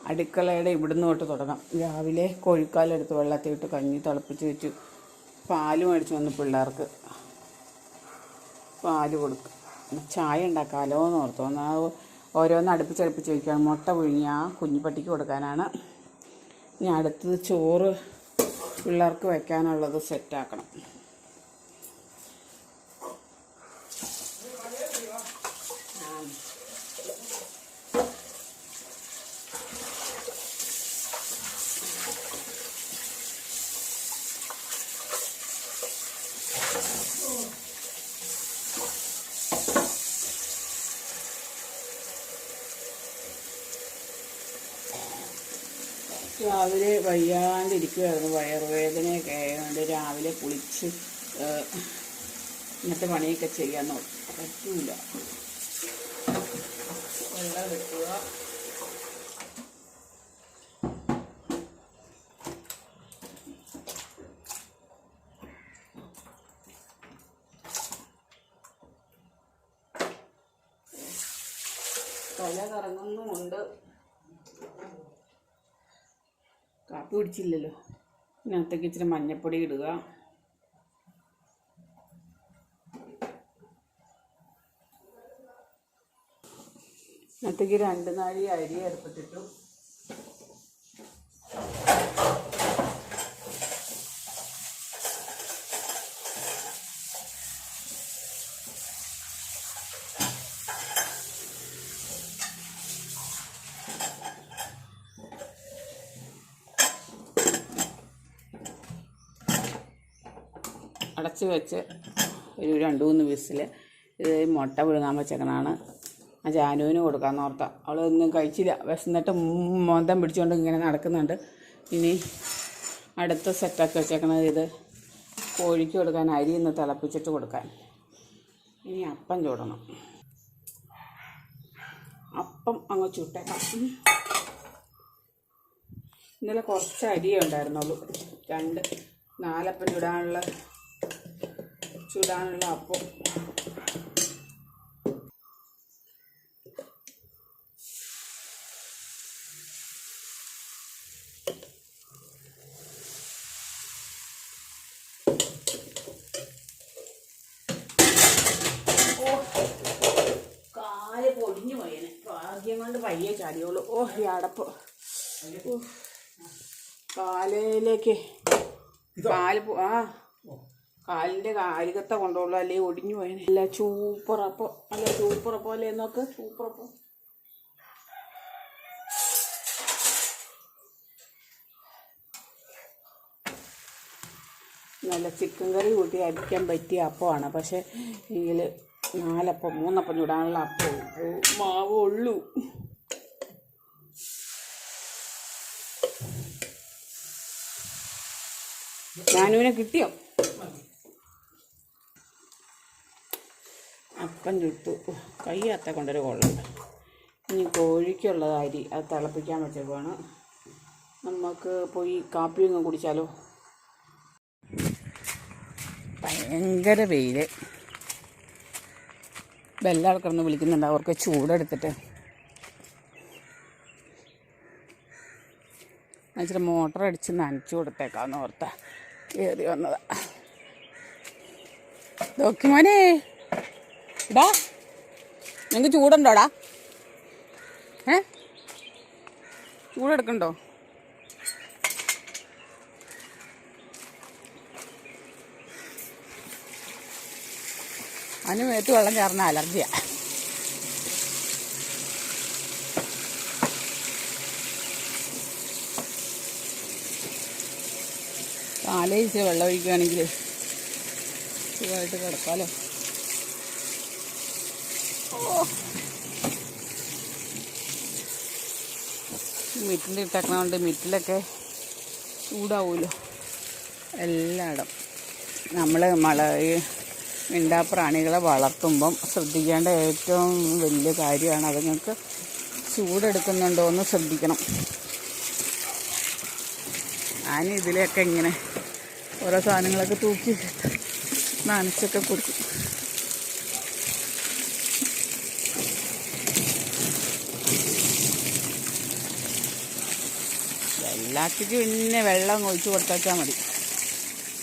അടുക്കളയുടെ ഇവിടുന്ന് തൊട്ട് തുടങ്ങാം. രാവിലെ കോഴിക്കാലെടുത്ത് വെള്ളത്തിലിട്ട് കഞ്ഞി തിളപ്പിച്ച് വെച്ചു. പാല് മേടിച്ച് വന്ന് പിള്ളേർക്ക് പാല് കൊടുക്കും. ചായ ഉണ്ടാക്കാമല്ലോ എന്ന് ഓർത്തു. എന്നാൽ ഓരോന്ന് അടുപ്പിച്ചടുപ്പിച്ച് വയ്ക്കുകയാണ്. മുട്ട പുഴുങ്ങി ആ കുഞ്ഞിപ്പട്ടിക്ക് കൊടുക്കാനാണ്. ഇനി അടുത്തത് ചോറ് പിള്ളേർക്ക് വയ്ക്കാനുള്ളത് സെറ്റാക്കണം. രാവിലെ വയ്യാണ്ടിരിക്കുമായിരുന്നു. വയറുവേദനയൊക്കെ ആയതുകൊണ്ട് രാവിലെ കുളിച്ച് ഇന്നത്തെ പണിയൊക്കെ ചെയ്യാൻ പറ്റൂല. വെള്ളം വെക്കുക. തല കറങ്ങുന്നുമുണ്ട്. കാപ്പി പിടിച്ചില്ലല്ലോ. ഇതിനകത്തേക്ക് ഇച്ചിരി മഞ്ഞൾപ്പൊടി ഇടുക. ഇതിനകത്തേക്ക് 2 നാഴി അരി അടുപ്പത്തിട്ടു. അടച്ച് വെച്ച് ഒരു 2-3 വിസിൽ. ഇത് മുട്ട പുഴുങ്ങാൻ വെച്ചേക്കണതാണ്. ആ ജാനുവിന് കൊടുക്കാമെന്ന് ഓർത്താൽ. അവളൊന്നും കഴിച്ചില്ല. വിശന്നിട്ട് മോന്തം പിടിച്ചുകൊണ്ട് ഇങ്ങനെ നടക്കുന്നുണ്ട്. ഇനി അടുത്ത സെറ്റാക്കി വെച്ചേക്കണത് ഇത് കോഴിക്ക് കൊടുക്കാൻ, അരി ഒന്ന് തിളപ്പിച്ചിട്ട് കൊടുക്കാൻ. ഇനി അപ്പം ചൂടണം. അപ്പം അങ്ങ് ചുട്ടേക്കാം. ഇന്നലെ കുറച്ച് അരിയേ ഉണ്ടായിരുന്നുള്ളൂ. 4 അപ്പം ചുടാനുള്ള അപ്പം. കാല് പൊടിഞ്ഞു പോയേനെ. ഭാഗ്യം കൊണ്ട് പയ്യെ ചാടിയോളൂ. ഈ അടപ്പ് കാലിലേക്ക് കാലിൻ്റെ അരികത്ത കൊണ്ടുള്ളൂ. അല്ലെങ്കിൽ ഒടിഞ്ഞു പോയേനെ. അല്ല സൂപ്പറപ്പം. സൂപ്പറപ്പം അല്ലേ നോക്ക്. സൂപ്പറപ്പം. നല്ല ചിക്കൻ കറി കൂട്ടി അടിക്കാൻ പറ്റിയ അപ്പമാണ്. പക്ഷേ എങ്കിൽ 3 അപ്പം ചൂടാനുള്ള അപ്പവും മാവ് ഉള്ളൂ. ഞാനുവിനെ കിട്ടിയോ? അപ്പം ചുട്ടു. കയ്യാത്ത കൊണ്ടൊരു കൊള്ളം. ഇനി കോഴിക്കുള്ളത് അരി അത് തിളപ്പിക്കാൻ വെച്ചേക്കുവാണ്. നമുക്ക് പോയി കാപ്പിയൊന്നും കുടിച്ചാലോ. ഭയങ്കര വെയിൽ. ബെല്ലാൾ കിടന്ന് വിളിക്കുന്നുണ്ട്. അവർക്ക് ചൂടെടുത്തിട്ട് ഇച്ചിരി മോട്ടർ അടിച്ച് നനച്ചു കൊടുത്തേക്കാന്ന് ഓർത്താ കയറി വന്നതാ. മോനെ ഇടാ, നിങ്ങൾക്ക് ചൂടുണ്ടോടാ? ചൂടെടുക്കണ്ടോ? അതിന് മേത്ത് വെള്ളം ചേർന്ന അലർജിയാ. കാലേച്ച് വെള്ളം ഒഴിക്കുകയാണെങ്കിൽ സുഖമായിട്ട് കിടക്കാമല്ലോ. മിറ്റിൽ ഇട്ടേക്കണോണ്ട് മിറ്റിലൊക്കെ ചൂടാവുമല്ലോ എല്ലായിടും. നമ്മൾ ഈ മിണ്ടാപ്രാണികളെ വളർത്തുമ്പം ശ്രദ്ധിക്കേണ്ട ഏറ്റവും വലിയ കാര്യമാണ് അതുങ്ങൾക്ക് ചൂടെടുക്കുന്നുണ്ടോ എന്ന് ശ്രദ്ധിക്കണം. ഞാൻ ഇതിലെയൊക്കെ ഇങ്ങനെ ഓരോ സാധനങ്ങളൊക്കെ തൂക്കി നനച്ചൊക്കെ കൊടുക്കും. എല്ലാത്തിനും പിന്നെ വെള്ളം ഒഴിച്ച് കൊടുത്താൽ മതി.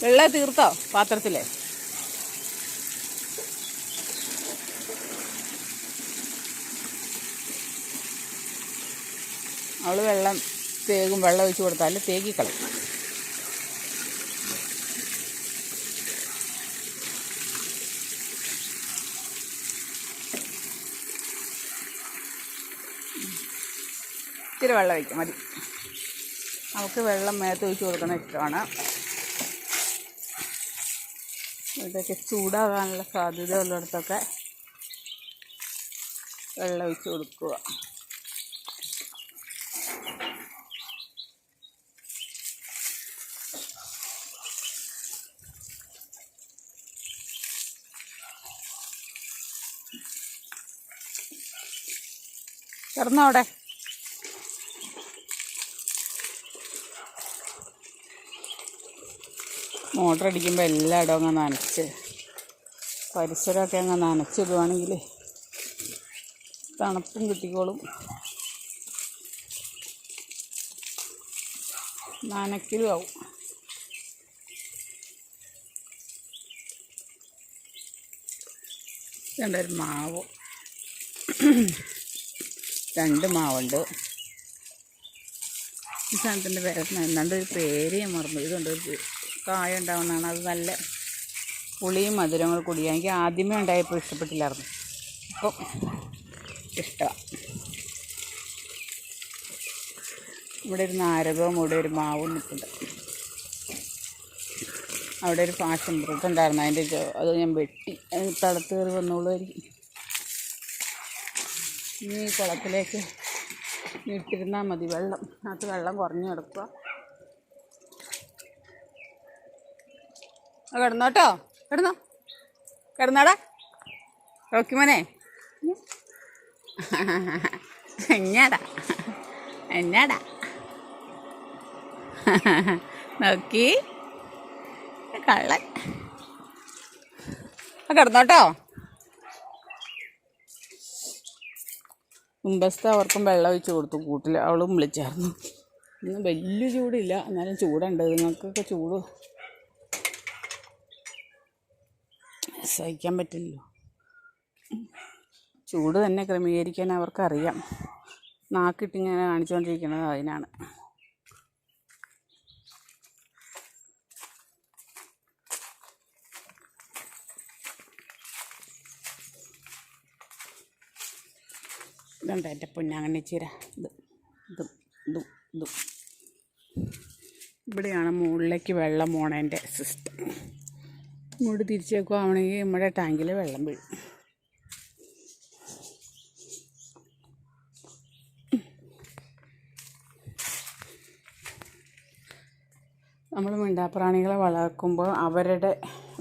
വെള്ളം തീർത്തോ പാത്രത്തിൽ? അവൾ വെള്ളം ഒഴിച്ച് കൊടുത്താൽ തേകിക്കളയും. ഇത്തിരി വെള്ളം ഒഴിക്കാം മതി. അവൾക്ക് വെള്ളം മേത്ത് ഒഴിച്ച് കൊടുക്കണം ഇഷ്ടമാണ്. ഇതൊക്കെ ചൂടാകാനുള്ള സാധ്യത ഉള്ളിടത്തൊക്കെ വെള്ളം ഒഴിച്ച് കൊടുക്കുക. കിടന്നോടെ. മോട്ടർ അടിക്കുമ്പോൾ എല്ലായിടവും അങ്ങ് നനച്ച് പരിസരമൊക്കെ അങ്ങ് നനച്ചിടുവാണെങ്കിൽ തണുപ്പും കിട്ടിക്കോളും. നനയ്ക്കലും ആവും. ഇതുണ്ടൊരു മാവ്, 2 മാവുണ്ട്. ഈ സാധനത്തിൻ്റെ എന്താണ്ടൊരു പേര് ഞാൻ മറന്നു. ഇതുണ്ടൊരു കായ ഉണ്ടാവുന്നതാണ്. അത് നല്ല പുളിയും മധുരങ്ങൾ കൂടിയാണ്. എനിക്ക് ആദ്യമേ ഉണ്ടായപ്പോൾ ഇഷ്ടപ്പെട്ടില്ലായിരുന്നു, ഇപ്പം ഇഷ്ടമാണ്. ഇവിടെ ഒരു നാരകവും ഇവിടെ ഒരു മാവും നിൽക്കുന്നുണ്ട്. അവിടെ ഒരു പാഷൻ ഫ്രൂട്ട് ഉണ്ടായിരുന്നു, അത് ഞാൻ വെട്ടി തളത്ത് കയറി വന്നോളുമായിരിക്കും. ഇനി ഈ കുളത്തിലേക്ക് ഇട്ടിരുന്നാൽ മതി. അതിനകത്ത് വെള്ളം കുറഞ്ഞു കിടക്കുക. കിടന്നോട്ടോ, കിടന്നാടാ റോക്കിമോനെ. എന്നാടാ നോക്കി കള്ളൻ. കിടന്നോട്ടോ. മുമ്പത്തെ അവർക്കും വെള്ളം ഒഴിച്ച് കൊടുത്തു കൂട്ടിൽ. അവളും വിളിച്ചായിരുന്നു. ഇന്ന് വലിയ ചൂടില്ല, എന്നാലും ചൂടുണ്ട്. നിങ്ങൾക്കൊക്കെ ചൂട് സഹിക്കാൻ പറ്റില്ലല്ലോ. ചൂട് തന്നെ ക്രമീകരിക്കാൻ അവർക്കറിയാം. നാക്കിട്ടിങ്ങനെ കാണിച്ചുകൊണ്ടിരിക്കുന്നത് അതിനാണ്. ഇതുണ്ട് എൻ്റെ പൊന്നാങ്ങനെ ചീര. ഇതും ഇവിടെയാണ് മുകളിലേക്ക് വെള്ളം പോണതിൻ്റെ സിസ്റ്റം. ഇങ്ങോട്ട് തിരിച്ചേക്കുവാണെങ്കിൽ നമ്മുടെ ടാങ്കിൽ വെള്ളം വീഴും. നമ്മൾ മിണ്ടാപ്രാണികളെ വളർത്തുമ്പോൾ അവരുടെ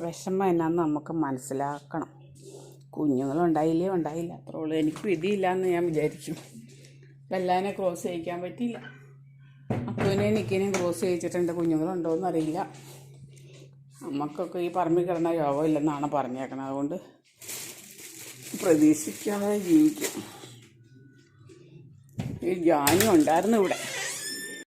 വിഷമം എന്നാന്ന് നമുക്ക് മനസ്സിലാക്കണം. കുഞ്ഞുങ്ങളുണ്ടായില്ല, അത്രേ ഉള്ളൂ. എനിക്ക് വിധിയില്ല എന്ന് ഞാൻ വിചാരിക്കും. എല്ലാവനെ ക്രോസ് ചെയ്യിക്കാൻ പറ്റിയില്ല. അപ്പുവിനെ നിൽക്കിനെയും ക്രോസ് ചെയ്യിച്ചിട്ടുണ്ട്. കുഞ്ഞുങ്ങളുണ്ടോയെന്ന് അറിയില്ല. നമുക്കൊക്കെ ഈ പറമ്പിൽ കിടന്ന യോഗമില്ലെന്നാണ് പറഞ്ഞേക്കണത്. അതുകൊണ്ട് പ്രതീക്ഷിക്കാതെ ജീവിക്കും. ഈ ജാനി ഉണ്ടായിരുന്നു ഇവിടെ.